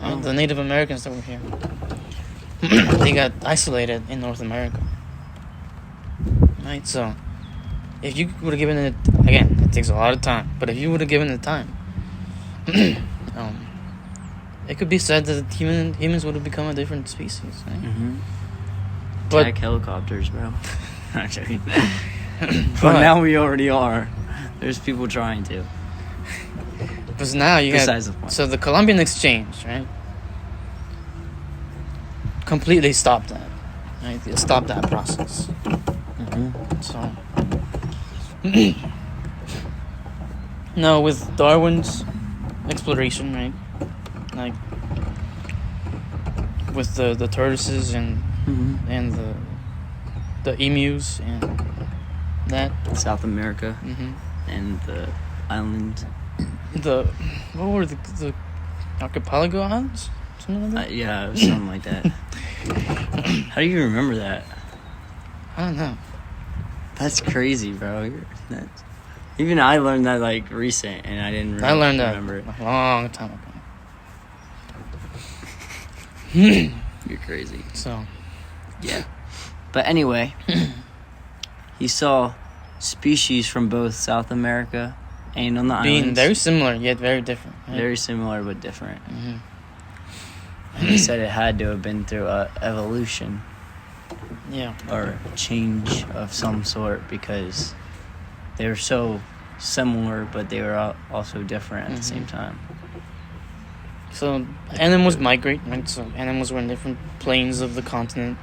Right? The Native Americans that were here, they got isolated in North America. Right? So, if you would have given it, again, it takes a lot of time, but if you would have given it time, it could be said that humans would have become a different species. Right? Mm-hmm. But Attack helicopters, bro. Not joking. But now we already are. There's people trying to. Because now you Besides have... the point. So the Columbian exchange, right? Completely stopped that. Right? It stopped that process. Mm-hmm. So... now with Darwin's exploration, right? Like... with the tortoises and the emus and that. South America Mm-hmm. and the island. What were the archipelago islands? Something like that? Yeah, it was something like that. How do you remember that? I don't know. That's crazy, bro. Even I learned that like recent, and I didn't really I learned remember it. that a long time ago. You're crazy. So, yeah. But anyway, he saw species from both South America and on the being islands. very similar yet very different. Right? Very similar but different. Mm-hmm. And he said it had to have been through evolution. Yeah. Or change of some sort because they were so similar, but they were also different at the same time. So animals migrate, right? So animals were in different planes of the continent.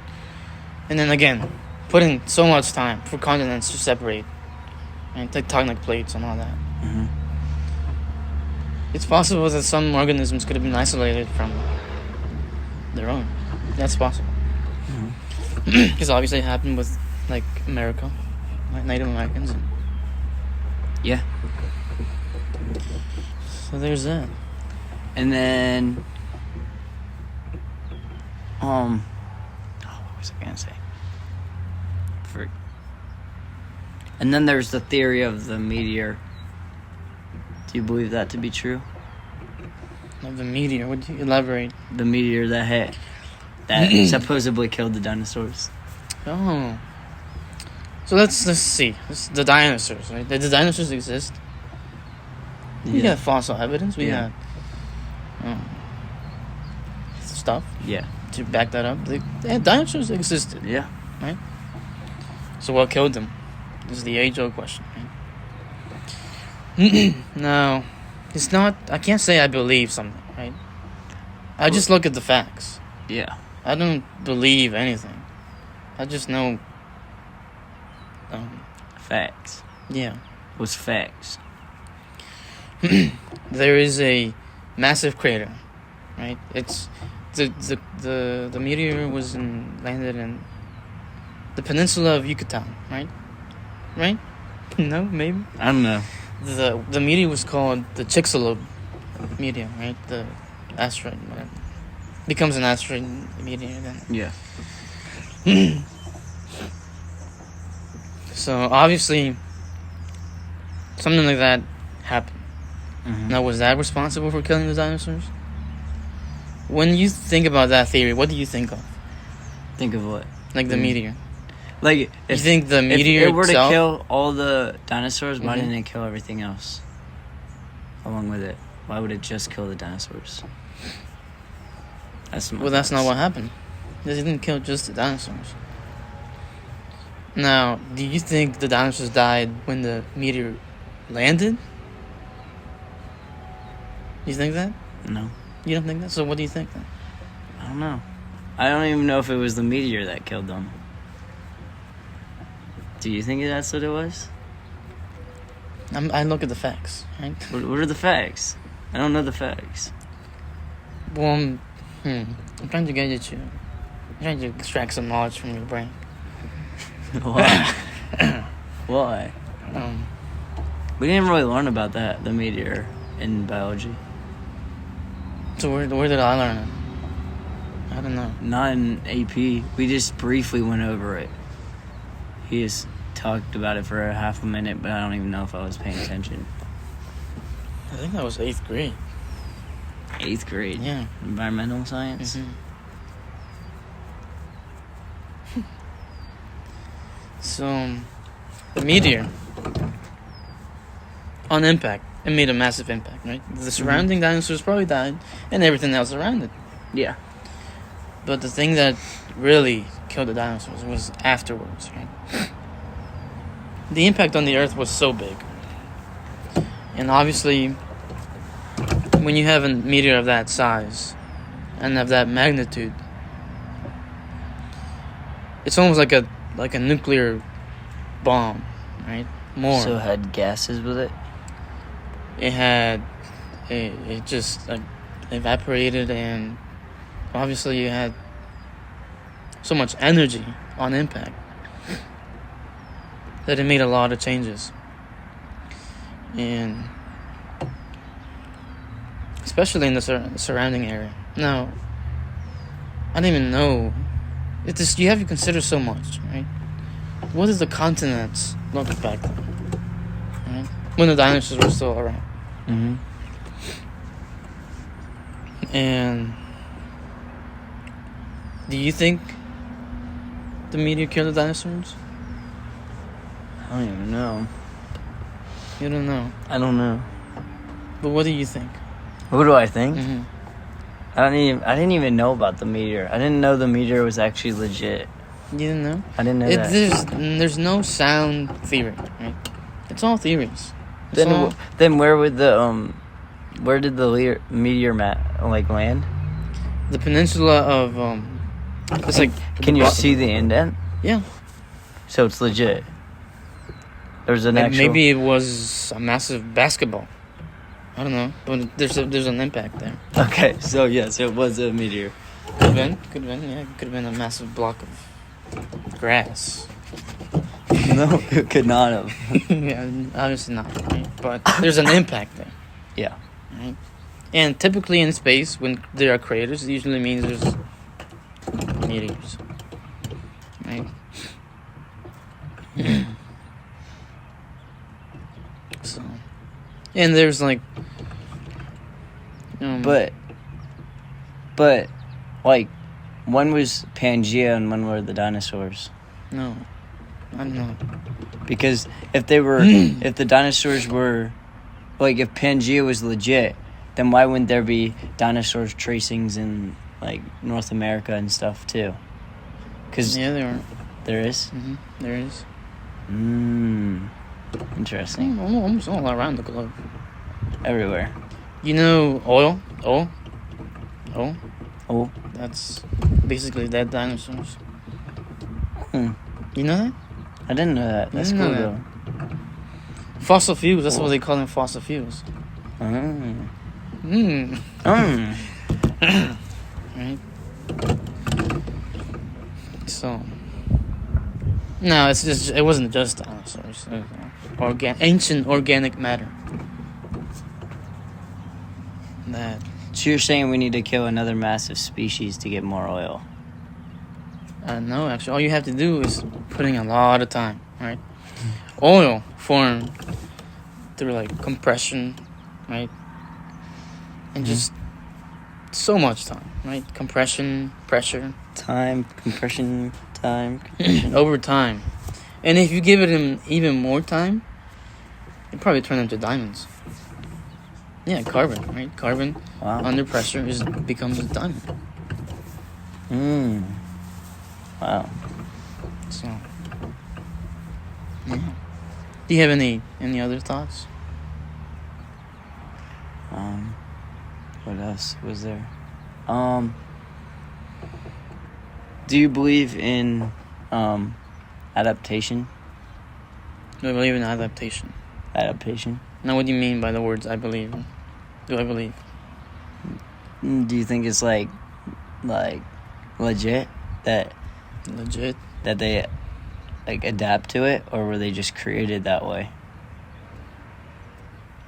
And then again, put in so much time for continents to separate. And tectonic plates and all that. Mm-hmm. It's possible that some organisms could have been isolated from their own. That's possible. Because obviously it happened with, like, America. Like Native Americans. Yeah. So there's that. And then, what was I gonna say? And then there's the theory of the meteor. Do you believe that to be true? Of the meteor? Would you elaborate? The meteor that supposedly killed the dinosaurs. Oh. So let's see. It's the dinosaurs, right? Did the dinosaurs exist? Yeah. We got fossil evidence. We Yeah. got stuff Yeah. to back that up. Dinosaurs existed. Yeah. Right? So what killed them? This is the age-old question. Right? No, it's not. I can't say I believe something, right? I just look at the facts. Yeah. I don't believe anything. I just know. Facts. Yeah. What's facts? There is a massive crater, right? It's the meteor was landed in the peninsula of Yucatan, right? Right? No, maybe. I don't know. The meteor was called the Chicxulub meteor, right? The asteroid becomes an asteroid meteor then. Yeah. So obviously, something like that happened. Mm-hmm. Now, was that responsible for killing the dinosaurs? When you think about that theory, what do you think of? Think of what? Like the meteor. Like, You think the meteor if it were itself? to kill all the dinosaurs, why didn't it kill everything else along with it? Why would it just kill the dinosaurs? That's not what happened. They didn't kill just the dinosaurs. Now, do you think the dinosaurs died when the meteor landed? You think that? No. You don't think that? So what do you think then? I don't know. I don't even know if it was the meteor that killed them. Do you think that's what it was? I look at the facts, right? What are the facts? I don't know the facts. Well, I'm trying to get at you. I'm trying to extract some knowledge from your brain. Why? Why? We didn't really learn about the meteor in biology. So where did I learn it? I don't know. Not in AP. We just briefly went over it. He just talked about it for a half a minute, but I don't even know if I was paying attention. I think that was 8th grade. 8th grade? Yeah. Environmental science? Mm-hmm. So, the meteor, on impact, it made a massive impact, right? The surrounding dinosaurs probably died, and everything else around it. Yeah. But the thing that really killed the dinosaurs was afterwards, right? The impact on the Earth was so big. And obviously, when you have a meteor of that size and of that magnitude, it's almost like a nuclear bomb, right? More. So it had gases with it? It just evaporated, and obviously you had so much energy on impact that it made a lot of changes. And especially in the surrounding area. Now, I didn't even know. It's just, you have to consider so much, right? What does the continents look back then? Right? When the dinosaurs were still around. Mm-hmm. And do you think the meteor killed the dinosaurs? I don't even know. You don't know. I don't know. But what do you think? What do I think? Mm-hmm. I didn't even know about the meteor. I didn't know the meteor was actually legit. You didn't know? I didn't know that. There's no sound theory, right? It's all theories. Then where would where did the meteor land? The peninsula of it's like. Can you see the indent? Yeah. So it's legit. There's an actual. Maybe it was a massive basketball. I don't know, but there's an impact there. Okay, so yes, it was a meteor. Could have been, yeah. It could have been a massive block of grass. No, it could not have. Yeah, obviously not, right? But there's an impact there. Yeah. Right? And typically in space, when there are craters, it usually means there's meteors. Right? So, and there's like... But, like, when was Pangea and when were the dinosaurs? No. I don't know. Because if they were... if the dinosaurs were... Like, if Pangea was legit, then why wouldn't there be dinosaurs tracings in, like, North America and stuff, too? Cause yeah, there are. There is? Mm-hmm. There is. Interesting. Almost all around the globe. Everywhere. You know oil? Oh. That's basically dead dinosaurs. You know that? I didn't know that. That's cool, though. Fossil fuels, that's what they call them, fossil fuels. Right? So... No, it wasn't just dinosaurs. It was ancient organic matter. That. So you're saying we need to kill another massive species to get more oil? No, actually, all you have to do is put in a lot of time, right? Oil formed through like compression, right? And just so much time, right? Compression, pressure. Compression. Over time. And if you give it even more time, it probably turn into diamonds. Yeah, carbon, right? Carbon under pressure becomes a diamond. Wow. So, yeah. Do you have any other thoughts? What else was there? Do you believe in adaptation? Do I believe in adaptation? Adaptation? Now, what do you mean by the words I believe? Do I believe? Do you think it's like legit that they like adapt to it, or were they just created that way?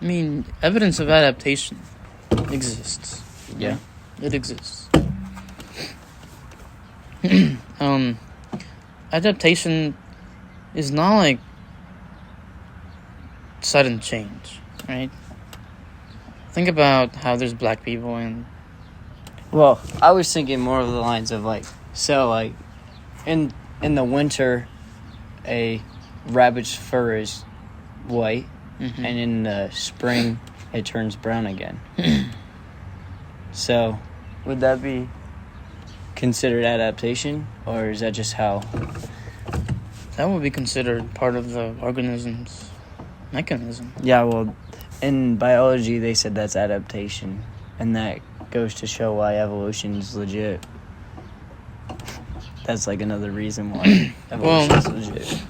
I mean, evidence of adaptation exists. Yeah. It exists. Adaptation is not like sudden change, right? Think about how there's black people and... Well, I was thinking more of the lines of in the winter, a rabbit's fur is white, and in the spring, it turns brown again. So, would that be considered adaptation, or is that just how? That would be considered part of the organism's mechanism. Yeah, well, in biology, they said that's adaptation, and that goes to show why evolution is legit. That's like another reason why evolution is legit.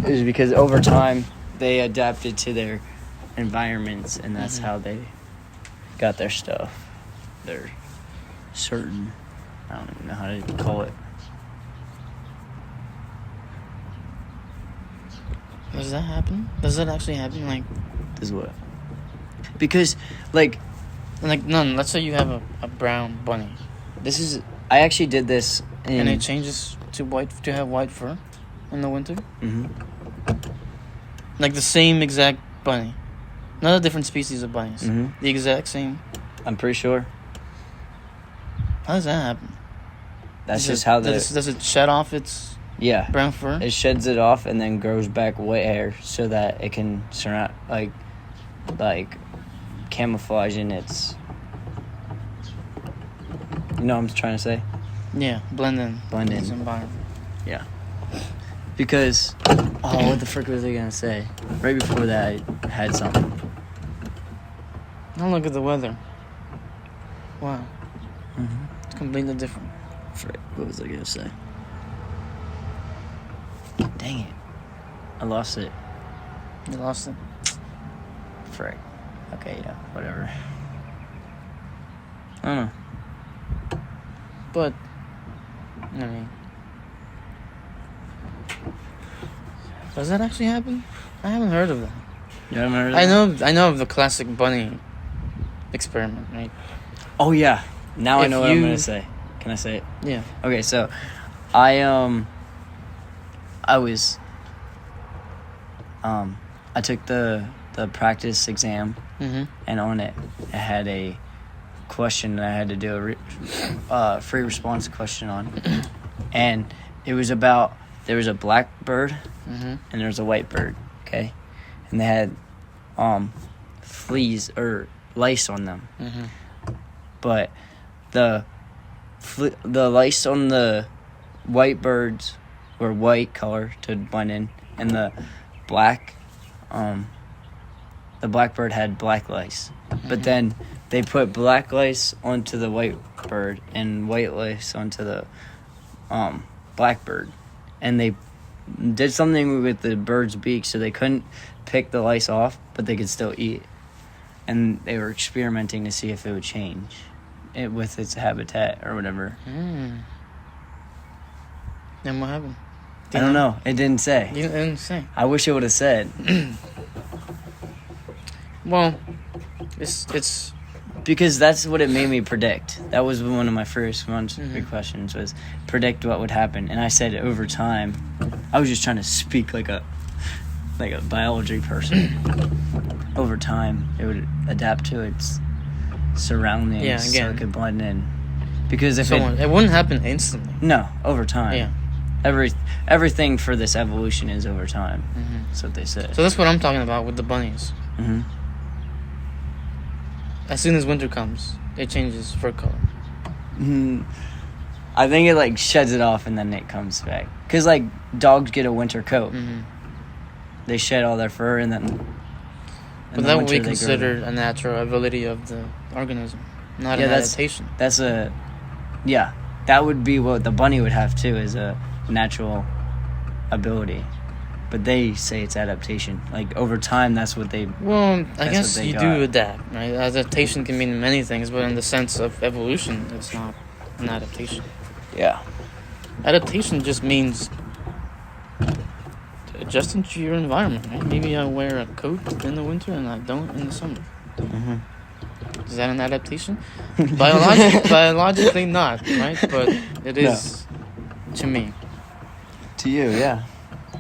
Is because over time they adapted to their environments, and that's how they got their stuff. Their certain, I don't even know how to call it. Does that happen? Does that actually happen? Like, Does what? Because none. Let's say you have a brown bunny. I actually did this and it changes to have white fur in the winter. Like the same exact bunny, not a different species of bunnies. The exact same. I'm pretty sure. How does that happen? That's just how does it shed off its brown fur? It sheds it off and then grows back white hair so that it can surround like camouflage in its. You know what I'm trying to say? Yeah, blend in. Blend in. Its environment. Yeah. Because Oh, what the frick was I gonna say? Right before that, I had something. Now look at the weather. Wow. Mm-hmm. It's completely different. Frick, what was I gonna say? Dang it. I lost it. You lost it. Frick. Okay, yeah, whatever. I don't know. But, I mean, does that actually happen? I haven't heard of that. You haven't heard of that? I know of the classic bunny experiment, right? Oh, yeah. Now I If know what I'm you- gonna say. Can I say it? Yeah. Okay, so I took the practice exam, Mm-hmm. and on it had a question that I had to do a free response question on, and it was about there was a black bird Mm-hmm. and there was a white bird, okay, and they had fleas or lice on them, Mm-hmm. but the lice on the white birds were white color to blend in, and the black bird had black lice. But then they put black lice onto the white bird and white lice onto the black bird, and they did something with the bird's beak so they couldn't pick the lice off, but they could still eat. And they were experimenting to see if it would change it with its habitat or whatever. Mm. Then what happened? I don't know. It didn't say. You didn't say. I wish it would have said. Well, it's Because that's what it made me predict. That was one of my first Mhm. questions was predict what would happen. And I said over time, I was just trying to speak like a biology person. Over time, it would adapt to its surroundings so again. it could blend in. Because if it wouldn't happen instantly. No, over time. Yeah. Everything for this evolution is over time. Mm-hmm. That's what they said. So that's what I'm talking about with the bunnies. Mm-hmm. As soon as winter comes, it changes fur color. I think it like sheds it off and then it comes back. Cause like dogs get a winter coat, Mm-hmm. they shed all their fur and then. But that would be considered a natural ability of the organism, not an adaptation. That would be what the bunny would have too, is a natural ability. But they say it's adaptation. Like over time, that's what they. Well, I That's guess what they you got. do adapt, right? Adaptation can mean many things, but in the sense of evolution, it's not an adaptation. Yeah. Adaptation just means adjusting to your environment, right? Maybe I wear a coat in the winter and I don't in the summer. Mm-hmm. Is that an adaptation? Biologically not, right? But it is to me. To you, yeah.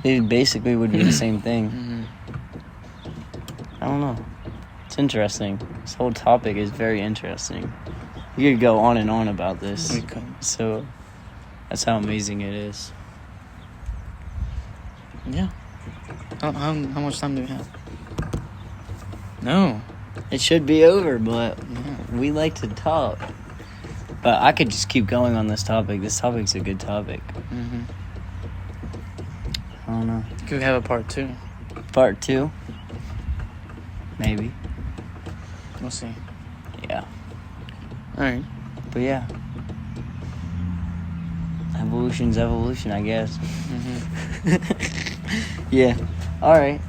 It basically would be the same thing. Mm-hmm. I don't know. It's interesting. This whole topic is very interesting. You could go on and on about this. We could. So that's how amazing it is. Yeah. How much time do we have? No. It should be over, but Yeah. we like to talk. But I could just keep going on this topic. This topic's a good topic. Mm-hmm. I don't know. Could we have a part 2? Part 2? Maybe. We'll see. Yeah. All right. But yeah. Evolution's evolution, I guess. Mm-hmm. Yeah. Alright.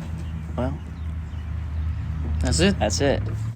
Well, That's it. that's it.